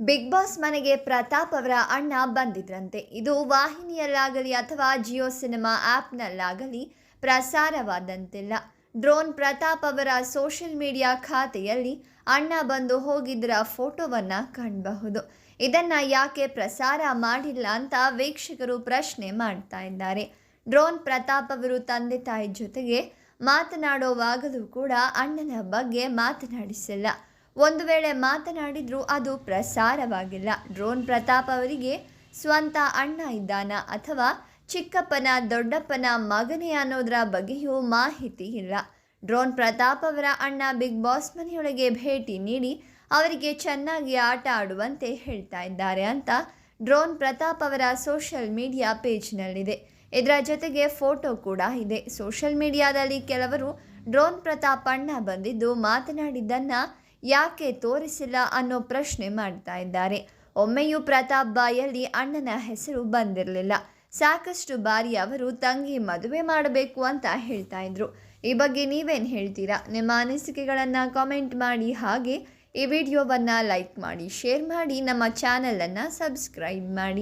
Big boss ಮನೆಗೆ ಪ್ರತಾಪ್ ಅವರ ಅಣ್ಣ ಬಂದಿದ್ರಂತೆ. ಇದು ವಾಹಿನಿಯಲ್ಲಾಗಲಿ ಅಥವಾ ಜಿಯೋ ಸಿನಿಮಾ ಆ್ಯಪ್ನಲ್ಲಾಗಲಿ ಪ್ರಸಾರವಾದಂತಿಲ್ಲ. ಡ್ರೋನ್ ಪ್ರತಾಪ್ ಅವರ ಸೋಷಿಯಲ್ ಮೀಡಿಯಾ ಖಾತೆಯಲ್ಲಿ ಅಣ್ಣ ಬಂದು ಹೋಗಿದ್ದರ ಫೋಟೋವನ್ನು ಕಾಣಬಹುದು. ಇದನ್ನು ಯಾಕೆ ಪ್ರಸಾರ ಮಾಡಿಲ್ಲ ಅಂತ ವೀಕ್ಷಕರು ಪ್ರಶ್ನೆ ಮಾಡ್ತಾ ಇದ್ದಾರೆ. ಡ್ರೋನ್ ಪ್ರತಾಪ್ ಅವರು ತಂದೆ ತಾಯಿ ಜೊತೆಗೆ ಮಾತನಾಡುವಾಗಲೂ ಕೂಡ ಅಣ್ಣನ ಬಗ್ಗೆ ಮಾತನಾಡಿಸಿಲ್ಲ. ಒಂದು ವೇಳೆ ಮಾತನಾಡಿದರೂ ಅದು ಪ್ರಸಾರವಾಗಿಲ್ಲ. ಡ್ರೋನ್ ಪ್ರತಾಪ್ ಅವರಿಗೆ ಸ್ವಂತ ಅಣ್ಣ ಇದ್ದಾನ ಅಥವಾ ಚಿಕ್ಕಪ್ಪನ ದೊಡ್ಡಪ್ಪನ ಮಗನೇ ಅನ್ನೋದರ ಬಗ್ಗೆಯೂ ಮಾಹಿತಿ ಇಲ್ಲ. ಡ್ರೋನ್ ಪ್ರತಾಪ್ ಅವರ ಅಣ್ಣ ಬಿಗ್ ಬಾಸ್ ಮನೆಯೊಳಗೆ ಭೇಟಿ ನೀಡಿ ಅವರಿಗೆ ಚೆನ್ನಾಗಿ ಆಟ ಆಡುವಂತೆ ಹೇಳ್ತಾ ಇದ್ದಾರೆ ಅಂತ ಡ್ರೋನ್ ಪ್ರತಾಪ್ ಅವರ ಸೋಷಿಯಲ್ ಮೀಡಿಯಾ ಪೇಜ್ನಲ್ಲಿದೆ. ಇದರ ಜೊತೆಗೆ ಫೋಟೋ ಕೂಡ ಇದೆ. ಸೋಷಿಯಲ್ ಮೀಡಿಯಾದಲ್ಲಿ ಕೆಲವರು ಡ್ರೋನ್ ಪ್ರತಾಪ್ ಅಣ್ಣ ಬಂದಿದ್ದು ಮಾತನಾಡಿದ್ದನ್ನು ಯಾಕೆ ತೋರಿಸಿಲ್ಲ ಅನ್ನೋ ಪ್ರಶ್ನೆ ಮಾಡ್ತಾ ಇದ್ದಾರೆ. ಒಮ್ಮೆಯೂ ಪ್ರತಾಪ್ ಬಾಯಲ್ಲಿ ಅಣ್ಣನ ಹೆಸರು ಬಂದಿರಲಿಲ್ಲ. ಸಾಕಷ್ಟು ಬಾರಿ ಅವರು ತಂಗಿ ಮದುವೆ ಮಾಡಬೇಕು ಅಂತ ಹೇಳ್ತಾ ಇದ್ರು. ಈ ಬಗ್ಗೆ ನೀವೇನು ಹೇಳ್ತೀರಾ? ನಿಮ್ಮ ಅನಿಸಿಕೆಗಳನ್ನು ಕಾಮೆಂಟ್ ಮಾಡಿ. ಹಾಗೆ ಈ ವಿಡಿಯೋವನ್ನು ಲೈಕ್ ಮಾಡಿ, ಶೇರ್ ಮಾಡಿ, ನಮ್ಮ ಚಾನಲನ್ನು ಸಬ್ಸ್ಕ್ರೈಬ್ ಮಾಡಿ.